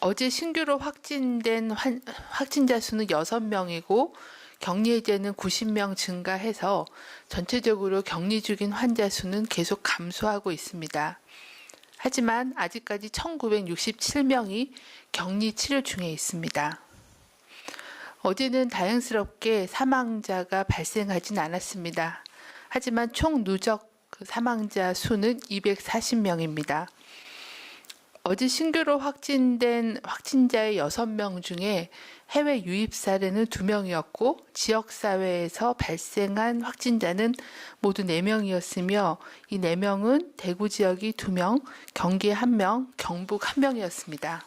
어제 신규로 확진된 확진자 수는 6명이고 격리 해제는 90명 증가해서 전체적으로 격리 중인 환자 수는 계속 감소하고 있습니다. 하지만 아직까지 1967명이 격리 치료 중에 있습니다. 어제는 다행스럽게 사망자가 발생하진 않았습니다. 하지만 총 누적 사망자 수는 240명입니다. 어제 신규로 확진된 확진자의 6명 중에 해외 유입 사례는 2명이었고 지역사회에서 발생한 확진자는 모두 4명이었으며 이 4명은 대구 지역이 2명, 경기 1명, 경북 1명이었습니다.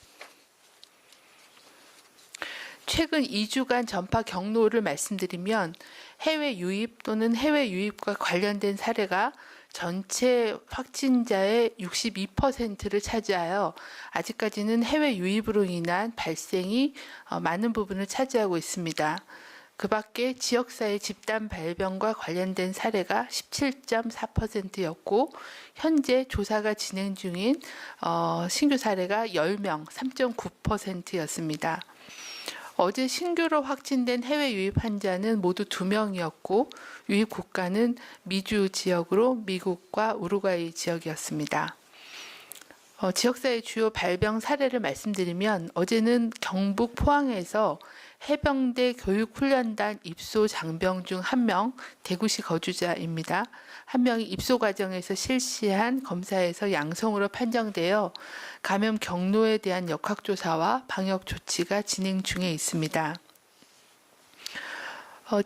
최근 2주간 전파 경로를 말씀드리면 해외 유입 또는 해외 유입과 관련된 사례가 전체 확진자의 62%를 차지하여 아직까지는 해외 유입으로 인한 발생이 많은 부분을 차지하고 있습니다. 그 밖에 지역사회 집단 발병과 관련된 사례가 17.4%였고 현재 조사가 진행 중인 신규 사례가 10명, 3.9%였습니다. 어제 신규로 확진된 해외 유입 환자는 모두 2명이었고 유입 국가는 미주 지역으로 미국과 우루과이 지역이었습니다. 지역사회 주요 발병 사례를 말씀드리면 어제는 경북 포항에서 해병대 교육훈련단 입소 장병 중 1명, 대구시 거주자입니다. 1명이 입소 과정에서 실시한 검사에서 양성으로 판정되어 감염 경로에 대한 역학조사와 방역 조치가 진행 중에 있습니다.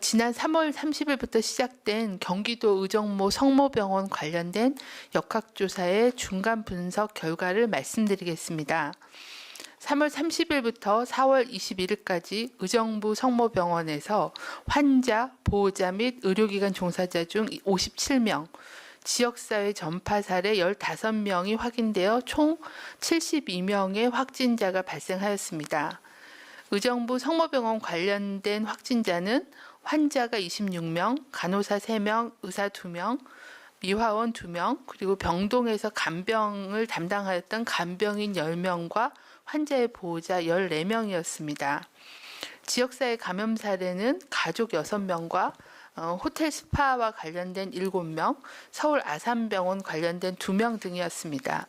지난 3월 30일부터 시작된 경기도 의정모 성모병원 관련된 역학조사의 중간 분석 결과를 말씀드리겠습니다. 3월 30일부터 4월 21일까지 의정부 성모병원에서 환자, 보호자 및 의료기관 종사자 중 57명, 지역사회 전파 사례 15명이 확인되어 총 72명의 확진자가 발생하였습니다. 의정부 성모병원 관련된 확진자는 환자가 26명, 간호사 3명, 의사 2명, 미화원 2명, 그리고 병동에서 간병을 담당하였던 간병인 10명과 환자의 보호자 14명이었습니다. 지역사회 감염 사례는 가족 6명과 호텔 스파와 관련된 7명, 서울 아산병원 관련된 2명 등이었습니다.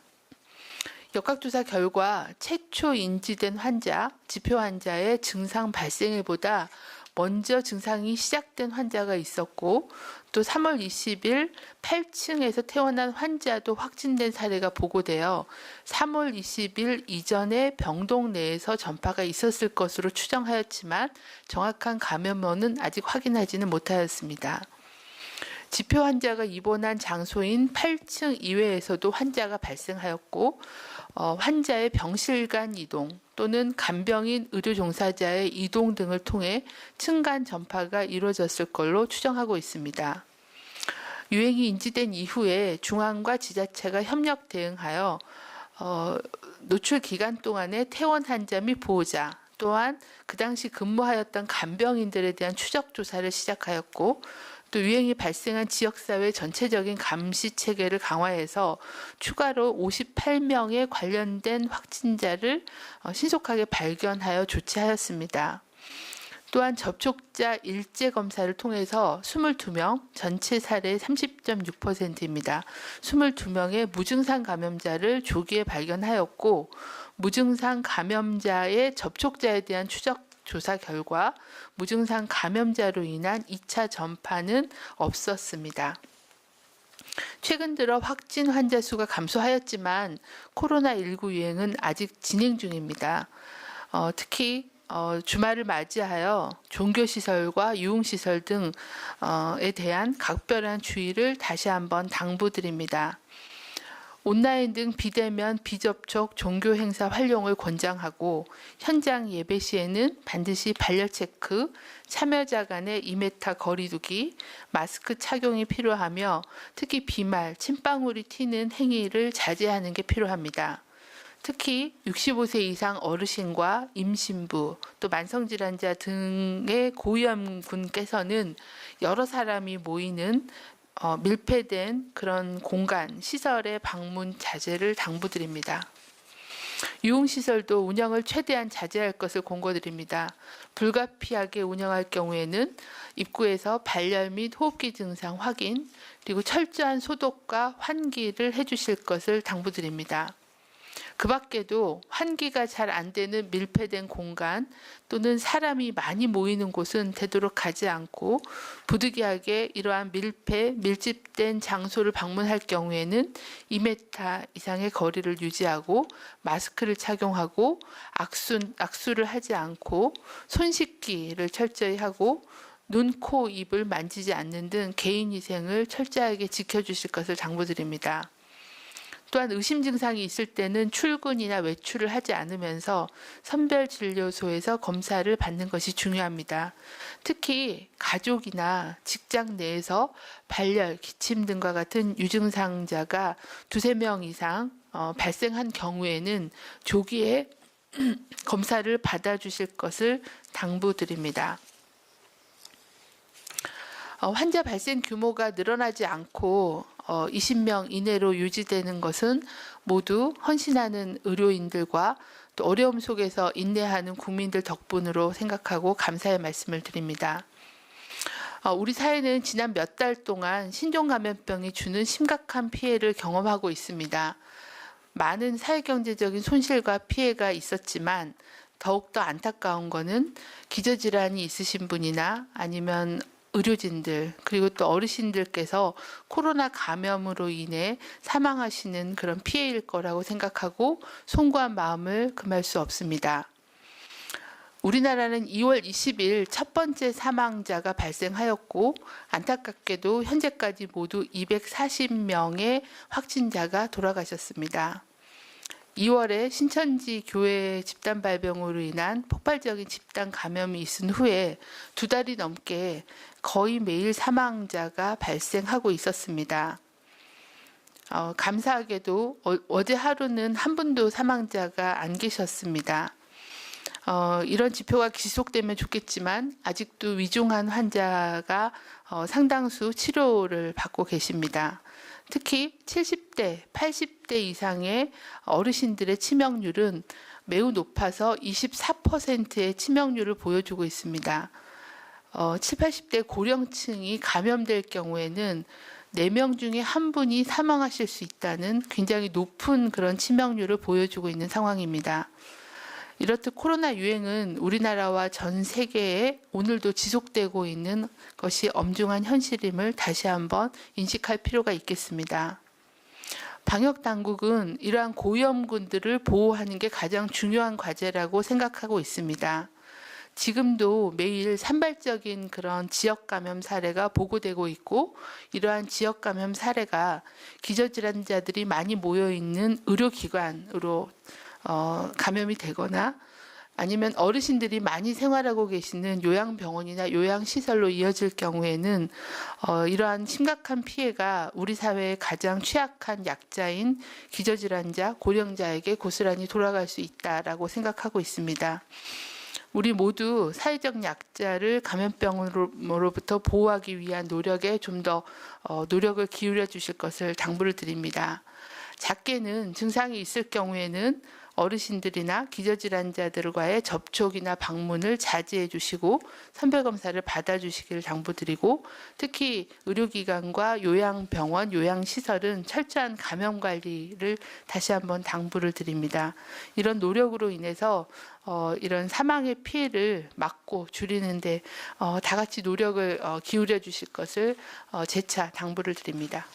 역학조사 결과 최초 인지된 환자, 지표 환자의 증상 발생일보다 먼저 증상이 시작된 환자가 있었고 또 3월 20일 8층에서 퇴원한 환자도 확진된 사례가 보고되어 3월 20일 이전에 병동 내에서 전파가 있었을 것으로 추정하였지만 정확한 감염원은 아직 확인하지는 못하였습니다. 지표 환자가 입원한 장소인 8층 이외에서도 환자가 발생하였고 환자의 병실 간 이동 또는 간병인 의료 종사자의 이동 등을 통해 층간 전파가 이루어졌을 걸로 추정하고 있습니다. 유행이 인지된 이후에 중앙과 지자체가 협력 대응하여 노출 기간 동안에 퇴원 환자 및 보호자 또한 그 당시 근무하였던 간병인들에 대한 추적 조사를 시작하였고 또 유행이 발생한 지역사회 전체적인 감시 체계를 강화해서 추가로 58명의 관련된 확진자를 신속하게 발견하여 조치하였습니다. 또한 접촉자 일제 검사를 통해서 22명, 전체 사례의 30.6%입니다. 22명의 무증상 감염자를 조기에 발견하였고 무증상 감염자의 접촉자에 대한 추적 조사 결과 무증상 감염자로 인한 2차 전파는 없었습니다. 최근 들어 확진 환자 수가 감소하였지만 코로나19 유행은 아직 진행 중입니다. 특히 주말을 맞이하여 종교시설과 유흥시설 등에 대한 각별한 주의를 다시 한번 당부드립니다. 온라인 등 비대면 비접촉 종교 행사 활용을 권장하고 현장 예배 시에는 반드시 발열 체크, 참여자 간의 2m 거리두기, 마스크 착용이 필요하며 특히 비말, 침방울이 튀는 행위를 자제하는 게 필요합니다. 특히 65세 이상 어르신과 임신부, 또 만성질환자 등의 고위험군께서는 여러 사람이 모이는 밀폐된 그런 공간, 시설의 방문 자제를 당부드립니다. 유흥시설도 운영을 최대한 자제할 것을 권고드립니다. 불가피하게 운영할 경우에는 입구에서 발열 및 호흡기 증상 확인, 그리고 철저한 소독과 환기를 해주실 것을 당부드립니다. 그 밖에도 환기가 잘 안 되는 밀폐된 공간 또는 사람이 많이 모이는 곳은 되도록 가지 않고, 부득이하게 이러한 밀집된 장소를 방문할 경우에는 2m 이상의 거리를 유지하고 마스크를 착용하고 악수를 하지 않고 손 씻기를 철저히 하고 눈, 코, 입을 만지지 않는 등 개인위생을 철저하게 지켜주실 것을 당부드립니다. 또한 의심 증상이 있을 때는 출근이나 외출을 하지 않으면서 선별진료소에서 검사를 받는 것이 중요합니다. 특히 가족이나 직장 내에서 발열, 기침 등과 같은 유증상자가 2~3명 이상 발생한 경우에는 조기에 검사를 받아주실 것을 당부드립니다. 환자 발생 규모가 늘어나지 않고 20명 이내로 유지되는 것은 모두 헌신하는 의료인들과 또 어려움 속에서 인내하는 국민들 덕분으로 생각하고 감사의 말씀을 드립니다. 우리 사회는 지난 몇 달 동안 신종감염병이 주는 심각한 피해를 경험하고 있습니다. 많은 사회경제적인 손실과 피해가 있었지만 더욱더 안타까운 것은 기저질환이 있으신 분이나 아니면 의료진들, 그리고 또 어르신들께서 코로나 감염으로 인해 사망하시는 그런 피해일 거라고 생각하고 송구한 마음을 금할 수 없습니다. 우리나라는 2월 20일 첫 번째 사망자가 발생하였고, 안타깝게도 현재까지 모두 240명의 확진자가 돌아가셨습니다. 2월에 신천지 교회 집단 발병으로 인한 폭발적인 집단 감염이 있은 후에 2달이 넘게 거의 매일 사망자가 발생하고 있었습니다. 감사하게도 어제 하루는 한 분도 사망자가 안 계셨습니다. 이런 지표가 지속되면 좋겠지만 아직도 위중한 환자가 상당수 치료를 받고 계십니다. 특히 70대, 80대 이상의 어르신들의 치명률은 매우 높아서 24%의 치명률을 보여주고 있습니다. 70, 80대 고령층이 감염될 경우에는 4명 중에 1분이 사망하실 수 있다는 굉장히 높은 그런 치명률을 보여주고 있는 상황입니다. 이렇듯 코로나 유행은 우리나라와 전 세계에 오늘도 지속되고 있는 것이 엄중한 현실임을 다시 한번 인식할 필요가 있겠습니다. 방역 당국은 이러한 고위험군들을 보호하는 게 가장 중요한 과제라고 생각하고 있습니다. 지금도 매일 산발적인 그런 지역 감염 사례가 보고되고 있고, 이러한 지역 감염 사례가 기저질환자들이 많이 모여 있는 의료기관으로 감염이 되거나 아니면 어르신들이 많이 생활하고 계시는 요양병원이나 요양시설로 이어질 경우에는 이러한 심각한 피해가 우리 사회의 가장 취약한 약자인 기저질환자, 고령자에게 고스란히 돌아갈 수 있다라고 생각하고 있습니다. 우리 모두 사회적 약자를 감염병으로부터 보호하기 위한 노력에 좀 더 노력을 기울여 주실 것을 당부를 드립니다. 작게는 증상이 있을 경우에는 어르신들이나 기저질환자들과의 접촉이나 방문을 자제해 주시고 선별검사를 받아주시기를 당부드리고, 특히 의료기관과 요양병원, 요양시설은 철저한 감염관리를 다시 한번 당부를 드립니다. 이런 노력으로 인해서 이런 사망의 피해를 막고 줄이는데 다 같이 노력을 기울여 주실 것을 재차 당부를 드립니다.